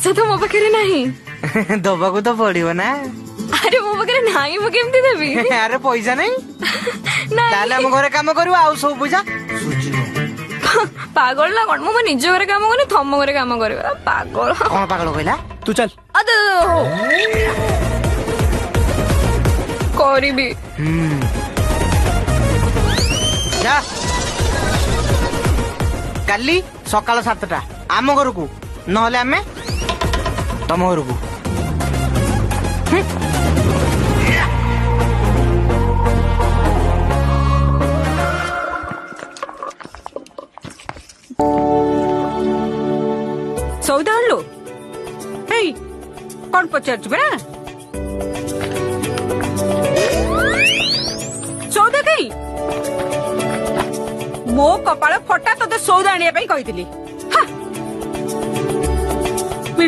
तो मो पाखे नहीं दबाकू तो पड़ियो ना। अरे मो पाखे नहीं मु केमती देबी अरे पैसा नहीं ताले हम घरे काम करू आ सब पैसा सुझिबो। पागल ना कौन मो निज घरे काम करनी थम घरे काम करबा पागल कौन पागल कहला तू चल करीबी जा काली सकाल 7टा आम घर को नहले आमे तम घर को। सौदा आनलो हेई कौन पचार परा सौदा कई मो कपाल फटा तो सौदा आनिया कही